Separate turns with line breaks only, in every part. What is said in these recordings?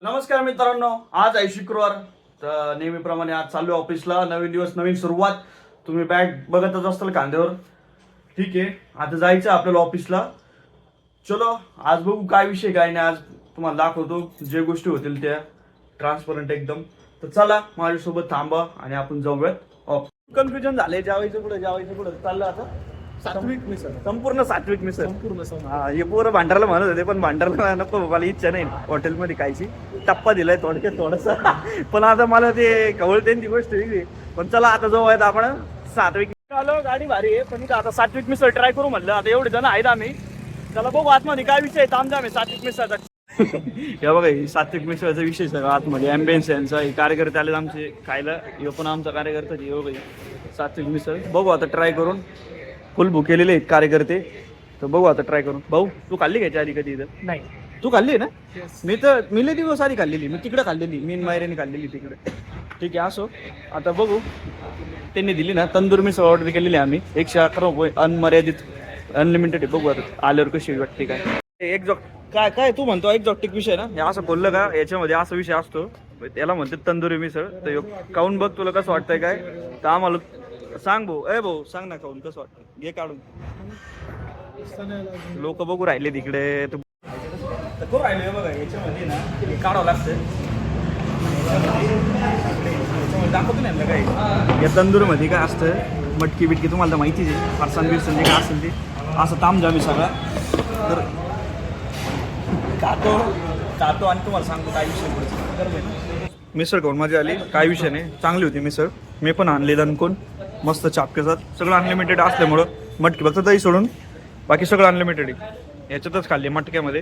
नमस्कार मित्रांनो, आज आहे शुक्रवार. तर नेहमीप्रमाणे आज चालू आहे ऑफिसला. नवीन दिवस नवीन सुरुवात. तुम्ही बॅग बघतच असताल कांद्यावर. ठीक आहे, आता जायचं आपल्याला ऑफिसला. चलो आज बघू काय विषय काय नाही. आज तुम्हाला दाखवतो जे गोष्टी होतील त्या ट्रान्सपरंट एकदम. तर चला माझ्यासोबत थांबा आणि आपण जाऊयात ऑफ. कन्फ्युजन झाले जेवायचं कुठं चाललं आता.
सात्विक मिसळ
संपूर्ण सात्विक मिसळ.
संपूर्ण
हा, हे पोरं भांडारला म्हणत होते, पण भांडारला नको, मला इच्छा नाही हॉटेलमध्ये खायची. टप्पा दिलाय थोडक्यात थोडासा. पण आता मला ते कवळते ती गोष्ट वेगळी. पण चला आता जाऊ आहेत आपण सात्विक. आलो, गाडी भारी आहे, पण इथं आता सात्विक मिसळ ट्राय करू म्हणलं. आता एवढे जण आहेत आम्ही. चला बघू आतमध्ये काय विषय आहे. तामजाम आहे सात्विक मिसळचा. हे बघा, ही सात्विक मिसळचा विषय सगळं आतमध्ये. ॲम्बियन्स यांचा कार्यकर्ते आले आमचे खायला. हे पण आमचा कार्यकर्ता हे बघा सात्विक मिसळ. बघू आता ट्राय करून. फुल भूक केलेले आहेत कार्यकर्ते. तर बघू आता ट्राय करून. भाऊ तू खाल्ली घ्यायची आधी कधी इथं?
नाही.
तू खाल्ली आहे ना? मी लय दिवस आधी खाल्लेली. मी तिकडे खाल्लेली, मी मायरेने खाल्लेली तिकडे. ठीक आहे असो. आता बघू. त्यांनी दिली ना तंदूर मिसळ ऑर्डर केलेली आम्ही. 111 रुपये अनमर्यादित अनलिमिटेड. बघू आता आल्यावर कशी वाटते काय. काय तू म्हणतो एक्झॉटिक विषय ना. हे असं बोललं का याच्यामध्ये असा विषय असतो. त्याला म्हणते तंदुरी मिसळ. तर काऊन बघ तुला कसं वाटतंय काय. तर आम्हाला सांग भाऊ सांग ना काऊन कसं वाटतं. घे काढून. लोक बघू राहिले तिकडे. करू राहिले बघा याच्यामध्ये ना हे काढावं लागतं. दाखवतो ना काय या तंदूरमध्ये काय असतं. मटकी बिटकी तुम्हाला तर माहितीच आहे. फरसाण बिरसाण जे काय असेल ते असं तामजामी सगळा. तर खातो आणि तुम्हाला सांगतो काय विषय पुढे. मिसळ खाऊन मजा आली, काय विषय नाही. चांगली होती मिसळ. मी पण आणली दणकून मस्त चापकेसात. सगळं अनलिमिटेड असल्यामुळं मटकी फक्त दही सोडून बाकी सगळं अनलिमिटेड आहे. याच्यातच खाल्ली मटक्यामध्ये.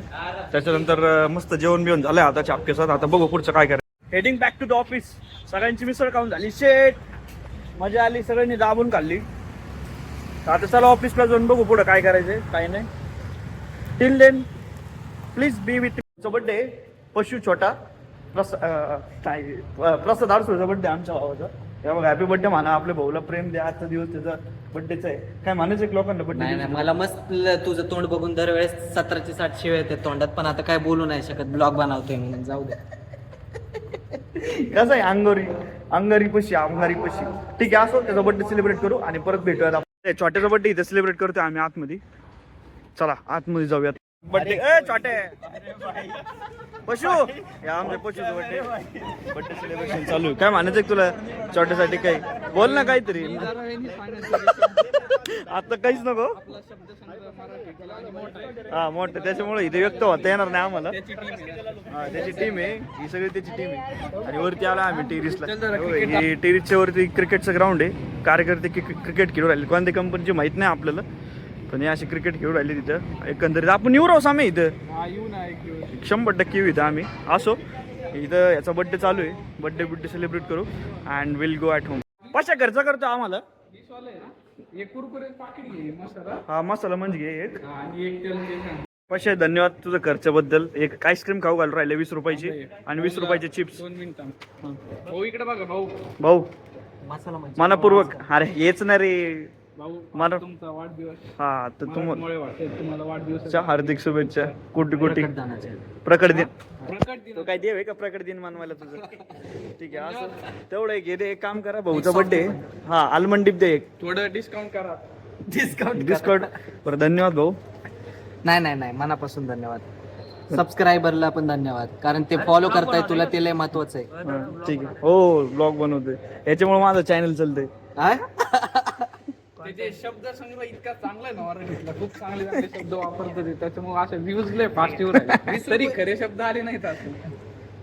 त्याच्यानंतर मस्त जेवण बिवण झालं आता चापकेसात. आता बघू पुढचं काय करायचं. Heading back to the office. सगळ्यांची मिसळ खाऊन झाली. शेट मजा आली, सगळ्यांनी दाबून खाल्ली. आता चला ऑफिसला जाऊन बघू पुढं काय करायचंय काय नाही. Till then please be with. बड्डे पशु छोटा प्रसाद आडसूळचा बड्डे आमच्या भावाचा. बघा हॅपी बर्थडे म्हणा. आपल्या भाऊला प्रेम द्या. आजचा दिवस त्याचा बड्डेचा आहे. काय म्हणायचं एक लोकांना बड्डे.
नाही मला मस्त तुझं तोंड बघून दरवेळेस 17ची 60 शिवाय येते तोंडात. पण आता काय बोलू नाही शकत. ब्लॉग बनवतोय म्हणून जाऊ द्या.
कसं आहे अंगारी पशी. ठीक आहे असो. त्याचा बड्डे सेलिब्रेट करू आणि परत भेटूयात. छोट्याचा बड्डे इथे सेलिब्रेट करतोय आम्ही आतमध्ये. चला आतमध्ये जाऊयात. बड्डे छोटे पशु या आमच्या पशुचं बड्डे सेलिब्रेशन चालू आहे. काय म्हणायचं तुला छोट्यासाठी काही बोल ना काहीतरी. आता काहीच नको. हा मोठं त्याच्यामुळे इथे व्यक्त होता येणार नाही आम्हाला. हा त्याची टीम आहे ही सगळी त्याची टीम आहे. आणि वरती आला आम्ही टेरिसला. टेरिसच्या वरती क्रिकेटचं ग्राउंड आहे. कार्यकर्ते क्रिकेट खेळू राहिले. कोणत्या कंपनीची माहित नाही आपल्याला, पण हे अशी क्रिकेट खेळू राहिली तिथं. एकंदरीत आपण येऊ राहू आम्ही इथं 100% येऊ इथं आम्ही. असो इथं याचा बड्डे चालू आहे. बड्डे सेलिब्रेट करू and will go at home. कशा घरचा करतो आम्हाला. हा मसाला म्हणजे घे एक. पैसे धन्यवाद तुझं खर्चाबद्दल. एक आईस्क्रीम खाऊ घालून राहिले 20 रुपयाची आणि 20 रुपयाचे चिप्स. भाऊ मनापूर्वक. अरे हेच ना रे मला. हा तर तुम्हाला वाढदिवसाच्या हार्दिक शुभेच्छा. कोटी प्रकट दिन. तो काय देव आहे का प्रकट दिन मानवायला तुझं. ठीक आहे असं तेवढं एक एक काम करा. भाऊचा बर्थडे. हा आलमंड डिप दे एक.
थोडं डिस्काउंट करा.
डिस्काउंट बरं. धन्यवाद भाऊ.
नाही मनापासून धन्यवाद. सबस्क्रायबरला पण धन्यवाद, कारण ते फॉलो करताय तुला ते लय महत्वाचं आहे.
ठीक आहे हो. ब्लॉग बनवतोय याच्यामुळे माझं चॅनल चालतंय.
त्याचे शब्द संग्रह इतका चांगला आहे ना मराठीतला. खूप चांगले शब्द वापरतो ते. त्याच्यामुळे असे व्ह्यूज लय फास्ट येऊ राहिले. तरी खरे शब्द आले नाहीत असे.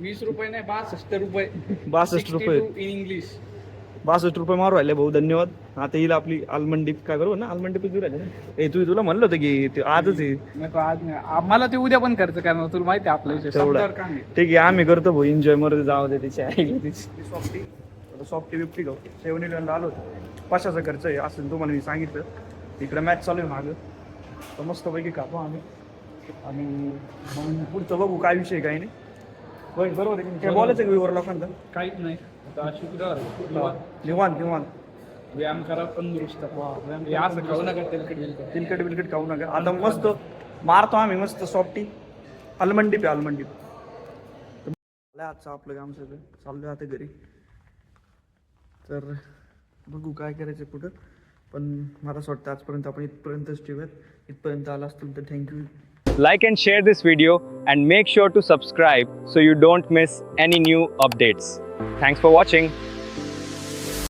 20 रुपये नाही 62 रुपये.
62 रुपये
इन इंग्लिश.
62 रुपये मारू राहिले भाऊ. धन्यवाद. आता येईल आपली आलमंडीप. काय करू ना आलमंडीप घेऊ राहिले. तुला म्हणलं होतं की ते आजच आहे.
आज नाही मला ते उद्या पण खर्च करणार. तुला माहिती आहे आपल्या विषय.
ठीक आहे आम्ही करतो भाऊ एन्जॉय. मध्ये जाऊ दे तिची सॉफ्टी बिफ्टी गाव 7-11 आलो होतो. 500चा खर्च आहे असं तुम्हाला मी सांगितलं. इकडे मॅच चालू आहे मागं. तर मस्तपैकी खातो आम्ही आणि मग पुढचं बघू काय विषय काही नाही. बरोबर आहे. काय बोलायचं का वर लोकांना.
काहीच नाही. शुक्रवार
निवांत
व्यायाम करा तंदुरुस्त. असं खाऊ नका
तिलकट बिलकट खाऊ नका. आता मस्त मारतो आम्ही मस्त सॉफ्टी. आलमंडीप झालं आजचं आपलं काम सगळं. चाललोय आता घरी. तर बघू काय करायचं पुढं. पण मला असं वाटतं आजपर्यंत आपण इथपर्यंतच ठेवूयात. इथपर्यंत आला असतील तर thank you.
Like and share this video and make sure to subscribe so you don't miss any new updates. Thanks for watching.